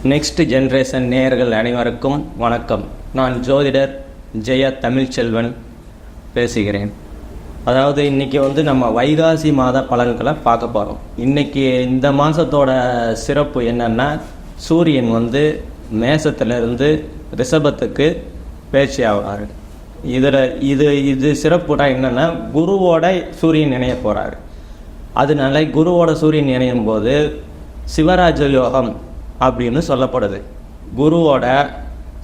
Next generation நேயர்கள் அனைவருக்கும் வணக்கம். நான் ஜோதிடர் ஜெய தமிழ்ச்செல்வன் பேசுகிறேன். அதாவது இன்றைக்கி நம்ம வைகாசி மாத பலன்களை பார்க்க போகிறோம். இன்றைக்கி இந்த மாதத்தோட சிறப்பு என்னென்னா, சூரியன் மேசத்திலிருந்து ரிஷபத்துக்கு பேச்சு ஆகிறாரு. இது சிறப்புனா என்னென்னா, குருவோட சூரியன் இணைய போகிறாரு. அதனால குருவோட சூரியன் இணையும் போது சிவராஜ யோகம் அப்படின்னு சொல்லப்படுது. குருவோட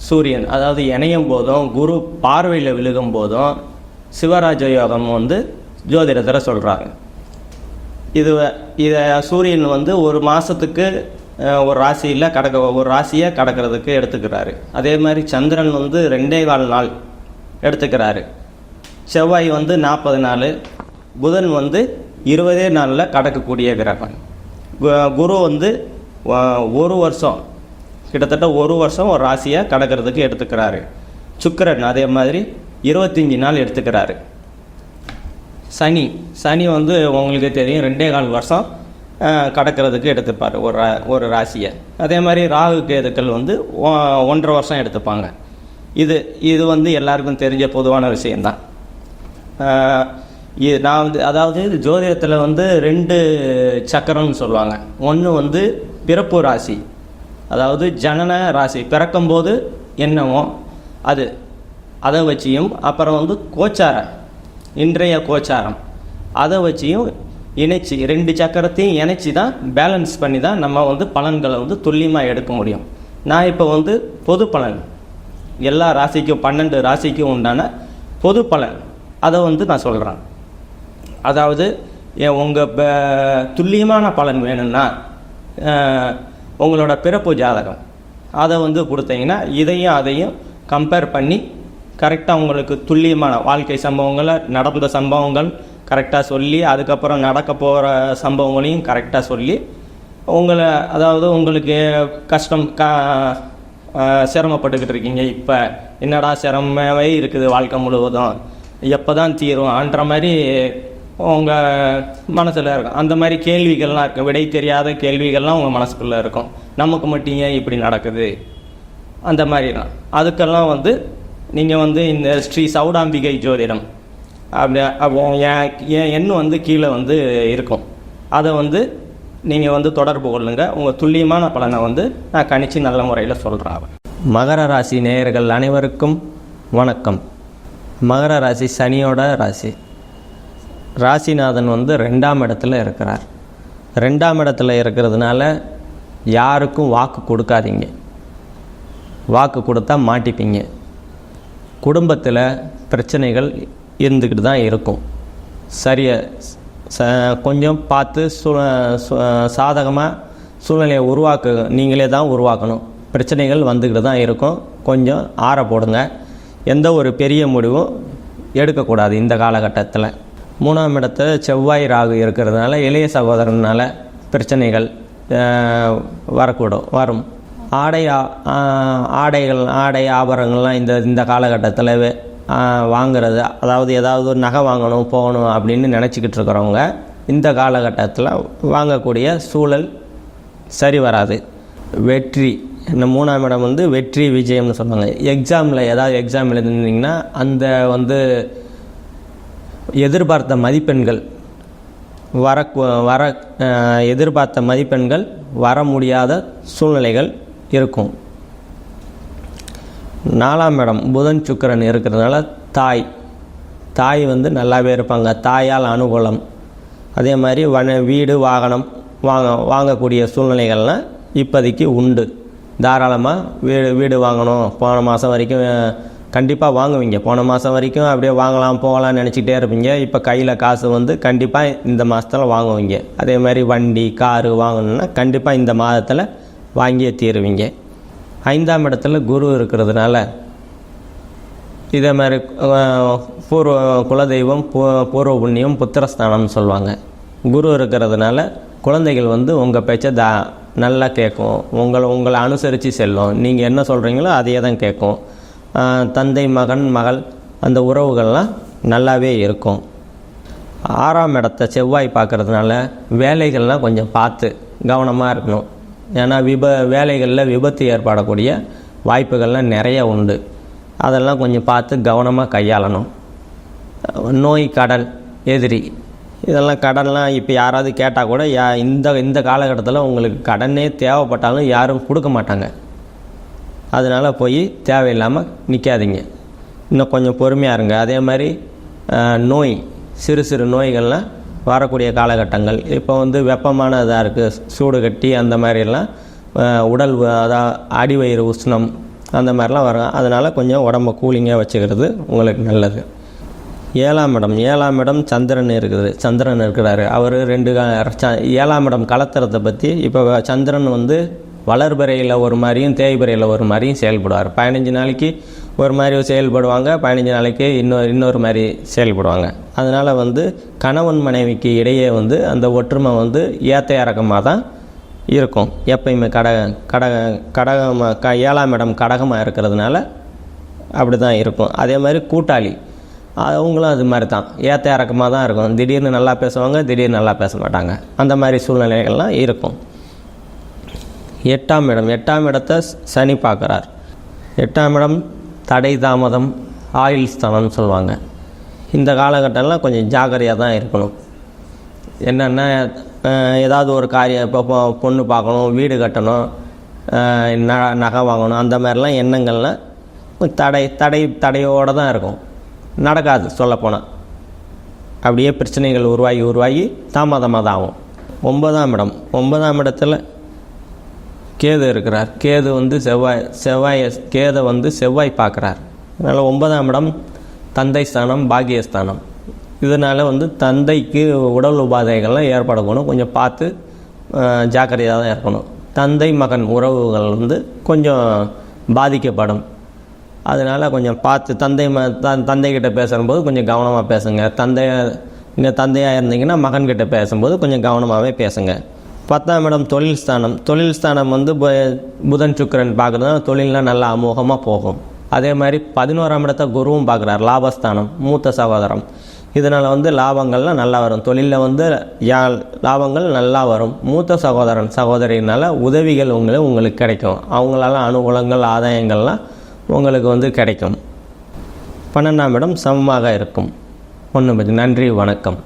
சூரியன் அதாவது இணையும் போதும் குரு பார்வையில் விழுகும் போதும் சிவராஜ யோகம் ஜோதிடத்தில் சொல்கிறாங்க. இதை சூரியன் ஒரு மாதத்துக்கு ஒரு ராசியில் ஒரு ராசியை கடக்கிறதுக்கு எடுத்துக்கிறாரு. அதே மாதிரி சந்திரன் 2.25 நாள் எடுத்துக்கிறாரு. செவ்வாய் 40 நாள், புதன் 20 நாளில் கடக்கக்கூடிய கிரகம். குரு 1 வருஷம், கிட்டத்தட்ட 1 வருஷம் ஒரு ராசியை கடக்கிறதுக்கு எடுத்துக்கிறாரு. சுக்கிரன் அதே மாதிரி 25 நாள் எடுத்துக்கிறாரு. சனி உங்களுக்கு தெரியும் 2.25 வருஷம் கடக்கிறதுக்கு எடுத்துப்பார் ஒரு ராசியை. அதே மாதிரி ராகு கேதுக்கள் 1.5 வருஷம் எடுத்துப்பாங்க. இது எல்லாருக்கும் தெரிஞ்ச பொதுவான விஷயந்தான். நான் அதாவது ஜோதிடத்தில் 2 சக்கரம்னு சொல்லுவாங்க. ஒன்று பிறப்பு ராசி, அதாவது ஜனன ராசி, பிறக்கும்போது என்னவோ அதை வச்சியும், அப்புறம் கோச்சாரம், இன்றைய கோச்சாரம், அதை வச்சியும் இணைச்சி 2 சக்கரத்தையும் இணைச்சி தான் பேலன்ஸ் பண்ணி தான் நம்ம பலன்களை துல்லியமாக எடுக்க முடியும். நான் இப்போ பொது பலன், எல்லா ராசிக்கும் 12 ராசிக்கும் உண்டான பொது பலன் அதை நான் சொல்கிறேன். அதாவது உங்கள் துல்லியமான பலன் வேணும்னா உங்களோட பிறப்பு ஜாதகம் அதை கொடுத்தீங்கன்னா இதையும் அதையும் கம்பேர் பண்ணி கரெக்டாக உங்களுக்கு துல்லியமான வாழ்க்கை சம்பவங்களை, நடந்த சம்பவங்கள் கரெக்டாக சொல்லி, அதுக்கப்புறம் நடக்க போகிற சம்பவங்களையும் கரெக்டாக சொல்லி, அதாவது உங்களுக்கு கஷ்டம் சிரமப்பட்டுக்கிட்டு இருக்கீங்க, இப்போ என்னடா சிரமமே இருக்குது வாழ்க்கை முழுவதும், எப்போ தான் தீரும்ன்ற மாதிரி உங்கள் மனசில் இருக்கும். அந்த மாதிரி கேள்விகள்லாம் இருக்கும், விடை தெரியாத கேள்விகள்லாம் உங்கள் மனசுக்குள்ளே இருக்கும். நமக்கு மட்டும் ஏன் இப்படி நடக்குது, அந்த மாதிரிலாம். அதுக்கெல்லாம் நீங்கள் இந்த ஸ்ரீ சௌடாம்பிகை ஜோதிடம் என் எண் கீழே இருக்கும். அதை நீங்கள் தொடர்பு கொள்ளுங்கள். உங்கள் துல்லியமான பலனை நான் கணிச்சு நல்ல முறையில் சொல்கிறேன். மகர ராசி நேயர்கள் அனைவருக்கும் வணக்கம். மகர ராசி சனியோட ராசி. ராசிநாதன் 2ஆம் இடத்துல இருக்கிறார். 2ஆம் இடத்துல இருக்கிறதுனால யாருக்கும் வாக்கு கொடுக்காதீங்க. வாக்கு கொடுத்தா மாட்டிப்பீங்க. குடும்பத்தில் பிரச்சனைகள் இருந்துக்கிட்டு தான் இருக்கும். கொஞ்சம் பார்த்து சாதகமாக சூழ்நிலையை நீங்களே தான் உருவாக்கணும். பிரச்சனைகள் வந்துக்கிட்டு தான் இருக்கும். கொஞ்சம் ஆற போடுங்க. எந்த ஒரு பெரிய முடிவும் எடுக்கக்கூடாது இந்த காலகட்டத்தில். 3ஆம் இடத்துல செவ்வாய் ராகு இருக்கிறதுனால இளைய சகோதரனால் பிரச்சனைகள் வரும். ஆடை ஆபரணங்கள்லாம் இந்த காலகட்டத்தில் வாங்கிறது, அதாவது ஏதாவது ஒரு நகை வாங்கணும் போகணும் அப்படின்னு நினச்சிக்கிட்டு இருக்கிறவங்க இந்த காலகட்டத்தில் வாங்கக்கூடிய சூழல் சரி வராது. வெற்றி, இந்த 3ஆம் இடம் வெற்றி விஜயம்னு சொல்லுவாங்க. எக்ஸாமில் ஏதாவது எக்ஸாம் எழுதிருந்தீங்கன்னா அந்த எதிர்பார்த்த மதிப்பெண்கள் எதிர்பார்த்த மதிப்பெண்கள் வர முடியாத சூழ்நிலைகள் இருக்கும். 4ஆம் இடம் புதன் சுக்கிரன் இருக்கிறதுனால தாய் நல்லாவே இருப்பாங்க. தாயால் அனுகூலம். அதே மாதிரி வீடு வாகனம் வாங்கக்கூடிய சூழ்நிலைகள்லாம் இப்போதைக்கு உண்டு. தாராளமாக வீடு வாங்கணும். போன மாதம் வரைக்கும் கண்டிப்பாக வாங்குவீங்க. போன மாதம் வரைக்கும் அப்படியே வாங்கலாம் போகலான்னு நினச்சிக்கிட்டே இருப்பீங்க. இப்போ கையில் காசு கண்டிப்பாக இந்த மாதத்தில் வாங்குவீங்க. அதே மாதிரி வண்டி காரு வாங்கணுன்னா கண்டிப்பாக இந்த மாதத்தில் வாங்கியே தீருவீங்க. 5ஆம் இடத்துல குரு இருக்கிறதுனால இதே மாதிரி குலதெய்வம், பூர்வ புண்ணியம், புத்திரஸ்தானம்னு சொல்லுவாங்க. குரு இருக்கிறதுனால குழந்தைகள் உங்கள் பேச்சை நல்லா கேட்கும். உங்களை அனுசரித்து செல்லும். நீங்கள் என்ன சொல்கிறீங்களோ அதையே தான் கேட்கும். தந்தை மகள் அந்த உறவுகள்லாம் நல்லாவே இருக்கும். 6ஆம் இடத்தை செவ்வாய் பார்க்கறதுனால வேலைகள்லாம் கொஞ்சம் பார்த்து கவனமாக இருக்கணும். ஏன்னா வேலைகளில் விபத்து ஏற்படக்கூடிய வாய்ப்புகள்லாம் நிறைய உண்டு. அதெல்லாம் கொஞ்சம் பார்த்து கவனமாக கையாளணும். நோய், கடன், எதிரி, இதெல்லாம் கடன்லாம் இப்போ யாராவது கேட்டால் கூட இந்த காலகட்டத்தில் உங்களுக்கு கடனே தேவைப்பட்டாலும் யாரும் கொடுக்க மாட்டாங்க. அதனால் போய் தேவையில்லாமல் நிற்காதீங்க. இன்னும் கொஞ்சம் பொறுமையாக இருங்க. அதே மாதிரி நோய், சிறு சிறு நோய்கள்லாம் வரக்கூடிய காலகட்டங்கள். இப்போ வந்து வெப்பமான இதாக இருக்குது, சூடு கட்டி அந்த மாதிரிலாம் உடல் அதாவது அடிவயிறு உஷ்ணம் அந்த மாதிரிலாம் வரும். அதனால் கொஞ்சம் உடம்பை கூலிங்காக வச்சுக்கிறது உங்களுக்கு நல்லது. 7ஆம் இடம் சந்திரன் இருக்கிறாரு. அவர் 7ஆம் இடம் கலத்திரத்தை பற்றி. இப்போ சந்திரன் வந்து வளர்பிறையில் ஒரு மாதிரியும் தேய்பிறையில் ஒரு மாதிரியும் செயல்படுவார். 15 நாளைக்கு ஒரு மாதிரி செயல்படுவாங்க, 15 நாளைக்கு இன்னொரு மாதிரி செயல்படுவாங்க. அதனால் வந்து கணவன் மனைவிக்கு இடையே வந்து அந்த ஒற்றுமை வந்து ஏற்ற இறக்கமாக தான் இருக்கும் எப்பயுமே. கடகமாக 7ஆம் இடம் கடகமாக இருக்கிறதுனால அப்படி தான் இருக்கும். அதே மாதிரி கூட்டாளி அவங்களும் அது மாதிரி தான் ஏற்ற இறக்கமாக தான் இருக்கும். திடீர்னு நல்லா பேசுவாங்க, திடீர்னு நல்லா பேச மாட்டாங்க. அந்த மாதிரி சூழ்நிலைகள்லாம் இருக்கும். 8ஆம் இடத்தை சனி பார்க்குறார். 8ஆம் இடம் தடை, தாமதம், ஆயுள் ஸ்தானம்னு சொல்லுவாங்க. இந்த காலகட்டம்லாம் கொஞ்சம் ஜாக்கிரதையாக தான் இருக்கணும். என்னென்னா ஏதாவது ஒரு காரியம், இப்போ பொண்ணு பார்க்கணும், வீடு கட்டணும், நகை வாங்கணும், அந்த மாதிரிலாம் எண்ணங்கள்லாம் தடையோடு தான் இருக்கும். நடக்காது சொல்லப்போனால். அப்படியே பிரச்சனைகள் உருவாகி தாமதமாக தான் ஆகும். 9ஆம் இடத்துல கேது இருக்கிறார். கேது வந்து கேதை வந்து செவ்வாய் பார்க்குறார். அதனால் 9ஆம் இடம் தந்தை ஸ்தானம், பாக்கியஸ்தானம். இதனால் வந்து தந்தைக்கு உடல் உபாதைகள்லாம் ஏற்படணும். கொஞ்சம் பார்த்து ஜாக்கிரதையாக தான் இருக்கணும். தந்தை மகன் உறவுகள் வந்து கொஞ்சம் பாதிக்கப்படும். அதனால் கொஞ்சம் பார்த்து தந்தைக்கிட்ட பேசும்போது கொஞ்சம் கவனமாக பேசுங்க. தந்தையாக இருந்தீங்கன்னா மகன்கிட்ட பேசும்போது கொஞ்சம் கவனமாகவே பேசுங்க. 10ஆம் இடம் தொழில் ஸ்தானம் வந்து புதன் சுக்கிரன் பார்க்குறதுனால தொழிலெலாம் நல்லா அமோகமாக போகும். அதே மாதிரி 11ஆம் இடத்தை குருவும் பார்க்குறார், லாபஸ்தானம், மூத்த சகோதரம். இதனால் வந்து லாபங்கள்லாம் நல்லா வரும். தொழிலில் வந்து லாபங்கள் நல்லா வரும். மூத்த சகோதரினால் உதவிகள் உங்களுக்கு கிடைக்கும். அவங்களால அனுகூலங்கள், ஆதாயங்கள்லாம் உங்களுக்கு வந்து கிடைக்கும். 12ஆம் இடம் சமமாக இருக்கும். நன்றி, வணக்கம்.